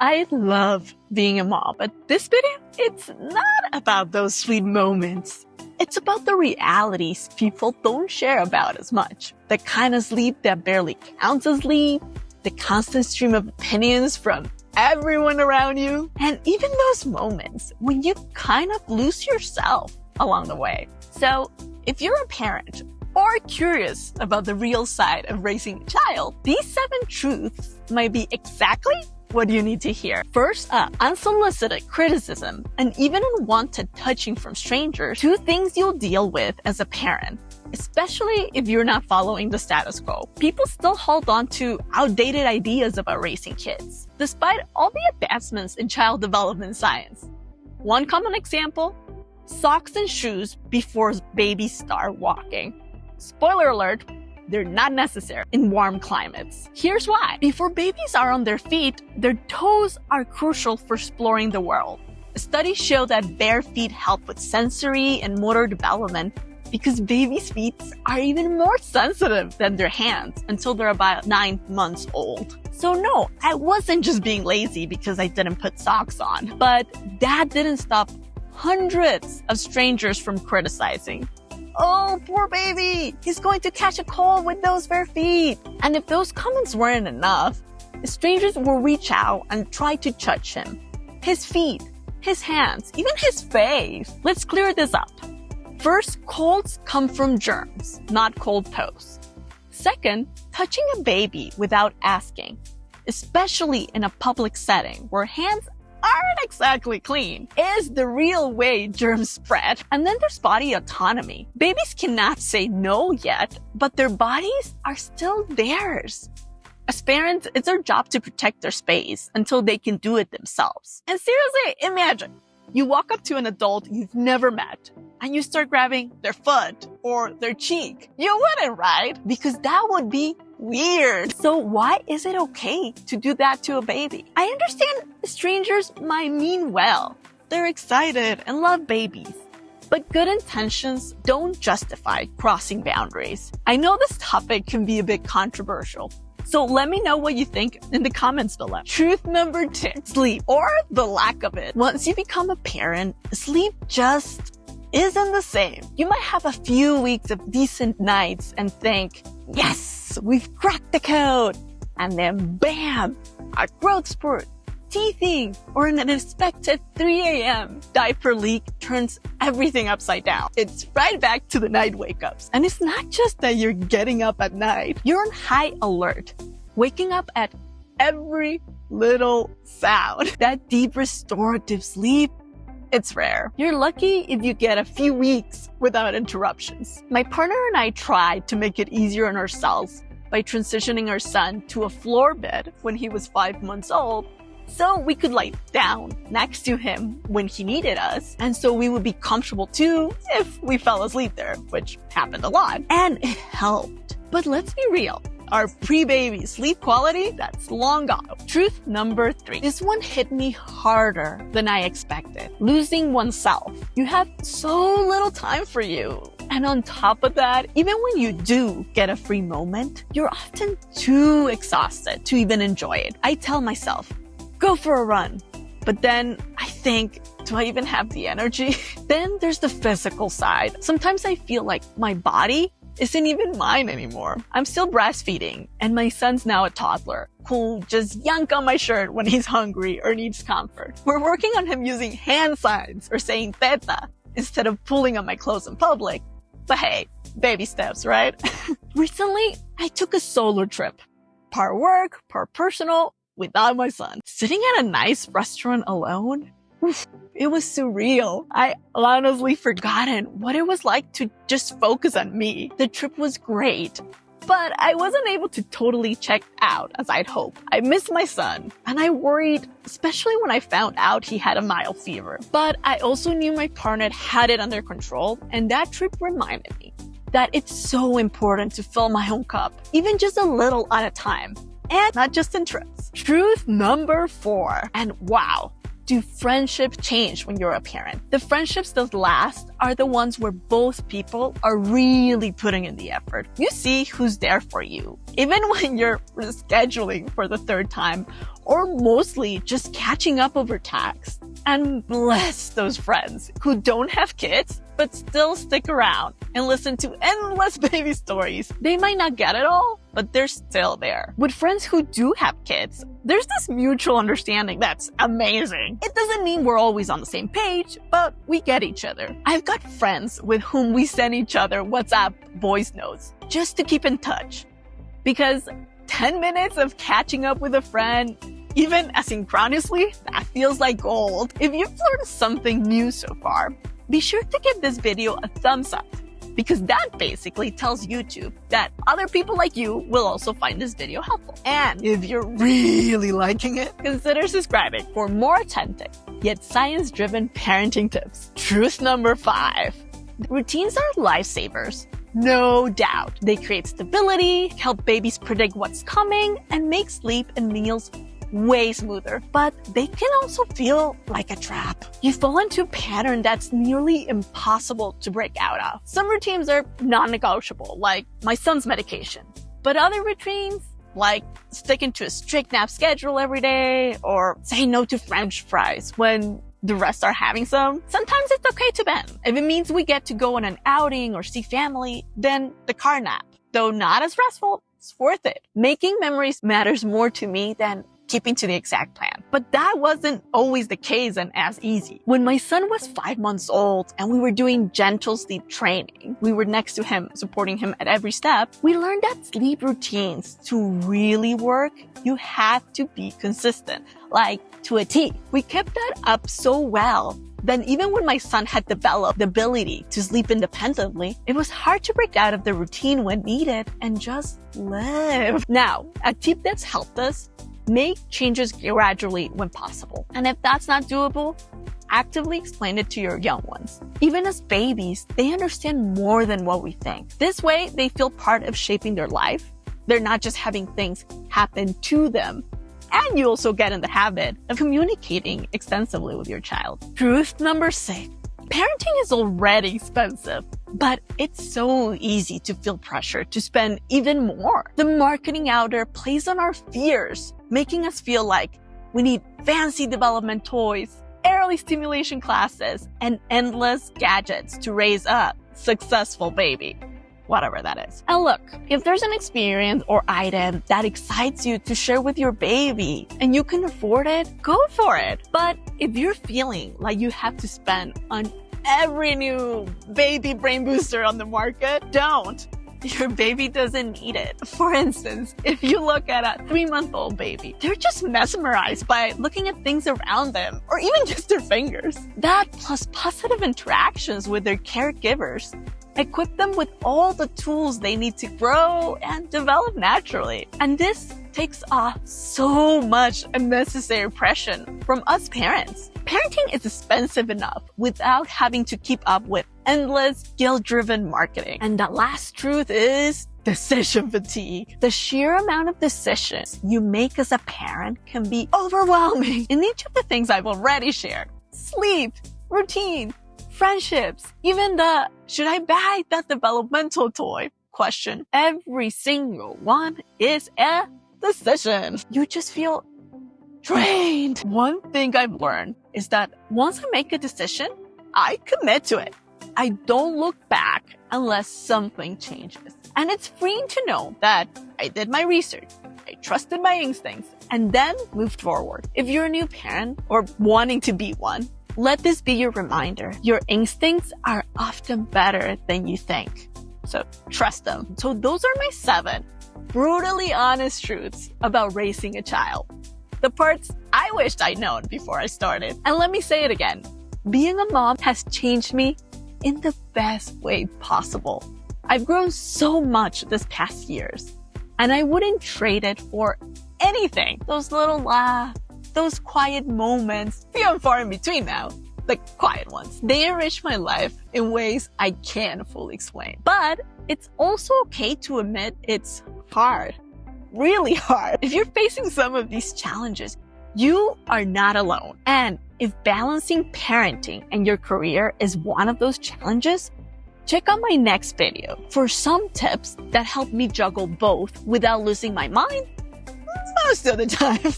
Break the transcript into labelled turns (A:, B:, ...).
A: I love being a mom, but this video, it's not about those sweet moments. It's about the realities people don't share about as much. The kind of sleep that barely counts as sleep, the constant stream of opinions from everyone around you, and even those moments when you kind of lose yourself along the way. So if you're a parent or curious about the real side of raising a child, these 7 truths might be exactly what you need to hear. First up, unsolicited criticism and even unwanted touching from strangers, 2 things you'll deal with as a parent, especially if you're not following the status quo. People still hold on to outdated ideas about raising kids, despite all the advancements in child development science. One common example, socks and shoes before babies start walking. Spoiler alert, they're not necessary in warm climates. Here's why. Before babies are on their feet, their toes are crucial for exploring the world. Studies show that bare feet help with sensory and motor development because babies' feet are even more sensitive than their hands until they're about 9 months old. So no, I wasn't just being lazy because I didn't put socks on, but that didn't stop hundreds of strangers from criticizing. Oh, poor baby! He's going to catch a cold with those bare feet. And if those comments weren't enough, strangers will reach out and try to touch him. His feet, his hands, even his face. Let's clear this up. First, colds come from germs, not cold toes. Second, touching a baby without asking, especially in a public setting where hands aren't exactly clean, is the real way germs spread. And then there's body autonomy. Babies cannot say no yet, but their bodies are still theirs. As parents, it's our job to protect their space until they can do it themselves. And seriously, imagine you walk up to an adult you've never met and you start grabbing their foot or their cheek. You wouldn't, right? Because that would be weird. So why is it okay to do that to a baby? I understand strangers might mean well. They're excited and love babies. But good intentions don't justify crossing boundaries. I know this topic can be a bit controversial, so let me know what you think in the comments below. Truth number 2, sleep, or the lack of it. Once you become a parent, sleep just isn't the same. You might have a few weeks of decent nights and think, yes, we've cracked the code. And then bam, a growth spurt, teething, or an unexpected 3 a.m. diaper leak turns everything upside down. It's right back to the night wake-ups. And it's not just that you're getting up at night. You're on high alert, waking up at every little sound. That deep restorative sleep, it's rare. You're lucky if you get a few weeks without interruptions. My partner and I tried to make it easier on ourselves by transitioning our son to a floor bed when he was 5 months old, so we could lie down next to him when he needed us, and so we would be comfortable too if we fell asleep there, which happened a lot. And it helped. But let's be real. Our pre-baby sleep quality, that's long gone. Truth number 3. This one hit me harder than I expected. Losing oneself. You have so little time for you. And on top of that, even when you do get a free moment, you're often too exhausted to even enjoy it. I tell myself, go for a run. But then I think, do I even have the energy? Then there's the physical side. Sometimes I feel like my body isn't even mine anymore. I'm still breastfeeding, and my son's now a toddler who'll just yank on my shirt when he's hungry or needs comfort. We're working on him using hand signs or saying teta instead of pulling on my clothes in public. But hey, baby steps, right? Recently, I took a solo trip. Part work, part personal, without my son. Sitting at a nice restaurant alone? Oof, it was surreal. I honestly forgotten what it was like to just focus on me. The trip was great, but I wasn't able to totally check out as I'd hoped. I missed my son, and I worried, especially when I found out he had a mild fever. But I also knew my partner had it under control, and that trip reminded me that it's so important to fill my own cup, even just a little at a time, and not just in trips. Truth number 4, and wow, do friendships change when you're a parent? The friendships that last are the ones where both people are really putting in the effort. You see who's there for you, even when you're rescheduling for the third time, or mostly just catching up over text. And bless those friends who don't have kids, but still stick around and listen to endless baby stories. They might not get it all, but they're still there. With friends who do have kids, there's this mutual understanding that's amazing. It doesn't mean we're always on the same page, but we get each other. I've got friends with whom we send each other WhatsApp voice notes just to keep in touch. Because 10 minutes of catching up with a friend, even asynchronously, that feels like gold. If you've learned something new so far, be sure to give this video a thumbs up, because that basically tells YouTube that other people like you will also find this video helpful. And if you're really liking it, consider subscribing for more authentic, yet science-driven parenting tips. Truth number 5. Routines are lifesavers. No doubt. They create stability, help babies predict what's coming, and make sleep and meals way smoother, but they can also feel like a trap. You fall into a pattern that's nearly impossible to break out of. Some routines are non-negotiable, like my son's medication, but other routines, like sticking to a strict nap schedule every day, or saying no to French fries when the rest are having some, sometimes it's okay to bend. If it means we get to go on an outing or see family, then the car nap, though not as restful, it's worth it. Making memories matters more to me than keeping to the exact plan. But that wasn't always the case and as easy. When my son was 5 months old and we were doing gentle sleep training, we were next to him, supporting him at every step, we learned that sleep routines, to really work, you have to be consistent, like to a T. We kept that up so well that even when my son had developed the ability to sleep independently, it was hard to break out of the routine when needed and just live. Now, a tip that's helped us: make changes gradually when possible. And if that's not doable, actively explain it to your young ones. Even as babies, they understand more than what we think. This way, they feel part of shaping their life. They're not just having things happen to them. And you also get in the habit of communicating extensively with your child. Truth number 6. Parenting is already expensive, but it's so easy to feel pressure to spend even more. The marketing out there plays on our fears, making us feel like we need fancy development toys, early stimulation classes, and endless gadgets to raise a successful baby, whatever that is. And look, if there's an experience or item that excites you to share with your baby and you can afford it, go for it. But if you're feeling like you have to spend on every new baby brain booster on the market, don't. Your baby doesn't need it. For instance, if you look at a 3-month-old baby, they're just mesmerized by looking at things around them, or even just their fingers. That plus positive interactions with their caregivers equip them with all the tools they need to grow and develop naturally. And this takes off so much unnecessary pressure from us parents. Parenting is expensive enough without having to keep up with endless guilt-driven marketing. And the last truth is decision fatigue. The sheer amount of decisions you make as a parent can be overwhelming. In each of the things I've already shared, sleep, routine, friendships, even the should I buy that developmental toy question, every single one is a decision. You just feel drained. One thing I've learned is that once I make a decision, I commit to it. I don't look back unless something changes. And it's freeing to know that I did my research, I trusted my instincts, and then moved forward. If you're a new parent or wanting to be one, let this be your reminder. Your instincts are often better than you think. So trust them. So those are my 7 brutally honest truths about raising a child. The parts I wished I'd known before I started. And let me say it again. Being a mom has changed me in the best way possible. I've grown so much this past years, and I wouldn't trade it for anything. Those little laughs, those quiet moments, few and far in between now, the quiet ones. They enrich my life in ways I can't fully explain. But it's also okay to admit it's hard, really hard. If you're facing some of these challenges, You are not alone. And if balancing parenting and your career is one of those challenges, check out my next video for some tips that help me juggle both without losing my mind most of the time.